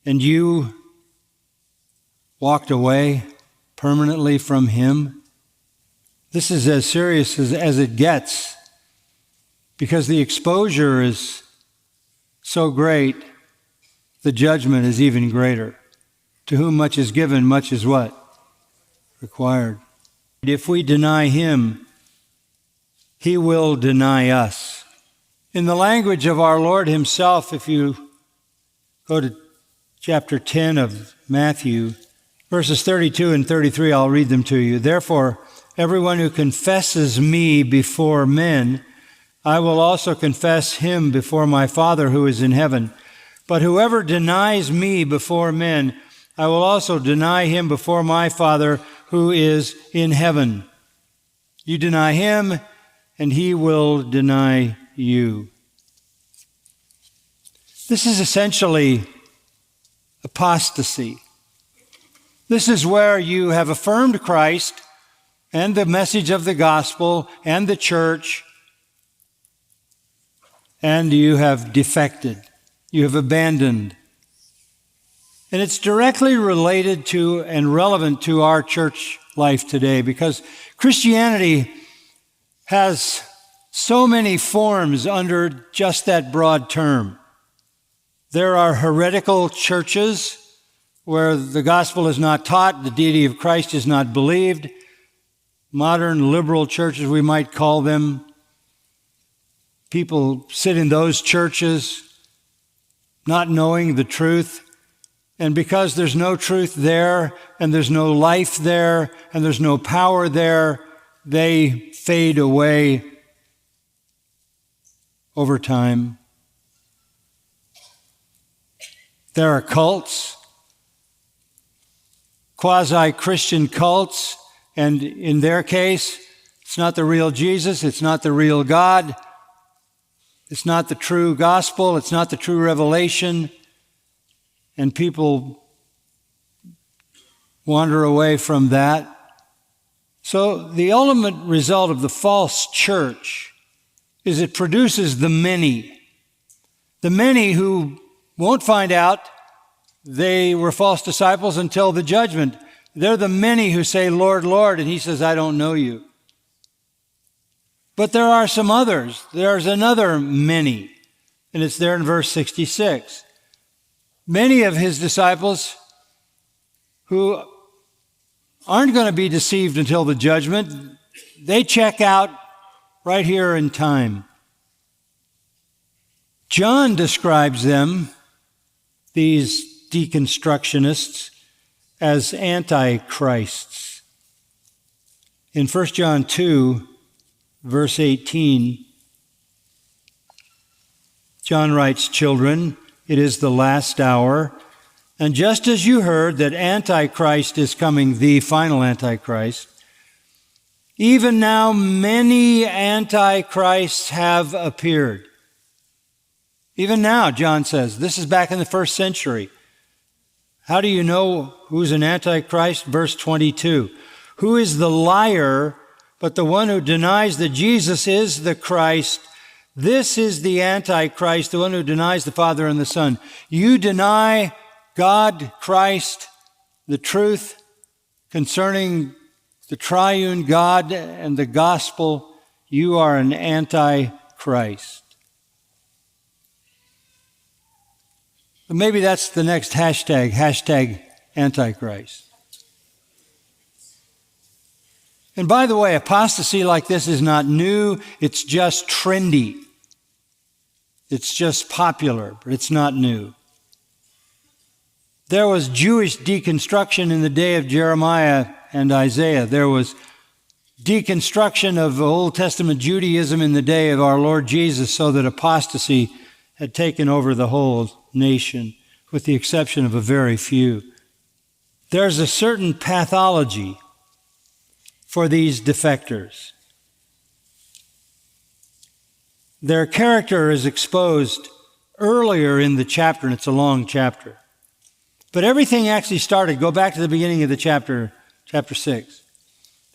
and you walked away permanently from Him? This is as serious as it gets, because the exposure is so great, the judgment is even greater. To whom much is given, much is what? Required. If we deny Him, He will deny us. In the language of our Lord Himself, if you go to chapter 10 of Matthew, verses 32 and 33, I'll read them to you. Therefore, everyone who confesses me before men, I will also confess him before my Father who is in heaven. But whoever denies me before men, I will also deny him before my Father who is in heaven. You deny him, and he will deny you. This is essentially apostasy. This is where you have affirmed Christ and the message of the gospel and the church, and you have defected. You have abandoned. And it's directly related to and relevant to our church life today, because Christianity has so many forms under just that broad term. There are heretical churches where the gospel is not taught, the deity of Christ is not believed. Modern liberal churches, we might call them. People sit in those churches not knowing the truth. And because there's no truth there, and there's no life there, and there's no power there, they fade away over time. There are cults, quasi-Christian cults, and in their case, it's not the real Jesus, it's not the real God, it's not the true gospel, it's not the true revelation, and people wander away from that. So the ultimate result of the false church is it produces the many who won't find out they were false disciples until the judgment. They're the many who say, Lord, Lord, and He says, I don't know you. But there are some others. There's another many, and it's there in verse 66. Many of His disciples who aren't going to be deceived until the judgment, they check out right here in time. John describes them, these deconstructionists, as antichrists. In 1 John 2, verse 18, John writes, Children, it is the last hour, and just as you heard that Antichrist is coming, the final Antichrist, even now many Antichrists have appeared. Even now, John says, this is back in the first century. How do you know who's an Antichrist? Verse 22. Who is the liar but the one who denies that Jesus is the Christ? This is the Antichrist, the one who denies the Father and the Son. You deny God, Christ, the truth concerning the triune God and the gospel, you are an Antichrist. But maybe that's the next hashtag Antichrist. And by the way, apostasy like this is not new, it's just trendy. It's just popular, but it's not new. There was Jewish deconstruction in the day of Jeremiah and Isaiah. There was deconstruction of Old Testament Judaism in the day of our Lord Jesus, so that apostasy had taken over the whole nation, with the exception of a very few. There's a certain pathology for these defectors. Their character is exposed earlier in the chapter, and it's a long chapter. But everything actually started, go back to the beginning of the chapter 6.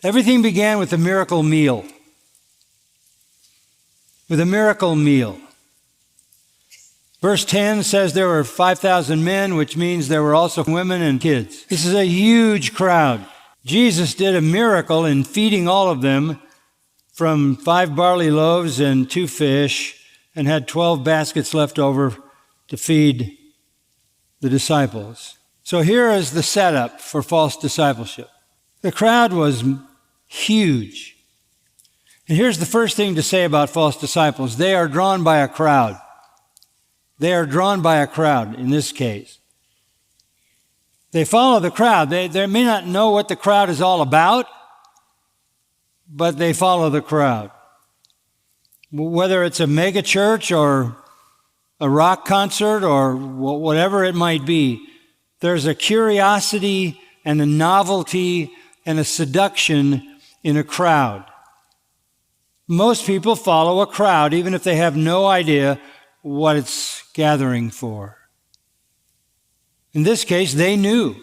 Everything began with a miracle meal. With a miracle meal. Verse 10 says there were 5,000 men, which means there were also women and kids. This is a huge crowd. Jesus did a miracle in feeding all of them from 5 barley loaves and 2 fish, and had 12 baskets left over to feed the disciples. So here is the setup for false discipleship. The crowd was huge. And here's the first thing to say about false disciples. They are drawn by a crowd. They are drawn by a crowd in this case. They follow the crowd. They may not know what the crowd is all about, but they follow the crowd. Whether it's a mega church or a rock concert or whatever it might be, there's a curiosity and a novelty and a seduction in a crowd. Most people follow a crowd, even if they have no idea what it's gathering for. In this case, they knew.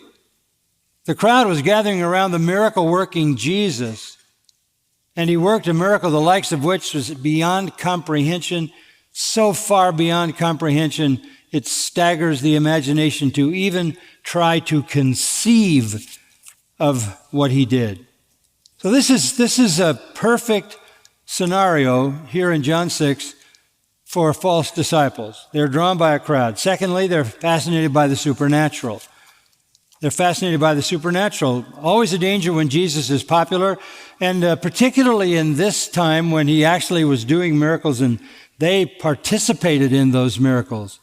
The crowd was gathering around the miracle-working Jesus, and he worked a miracle the likes of which was beyond comprehension, so far beyond comprehension, it staggers the imagination to even try to conceive of what he did. So this is a perfect scenario here in John 6 for false disciples. They're drawn by a crowd. Secondly, they're fascinated by the supernatural. They're fascinated by the supernatural. Always a danger when Jesus is popular, and particularly in this time when he actually was doing miracles and they participated in those miracles.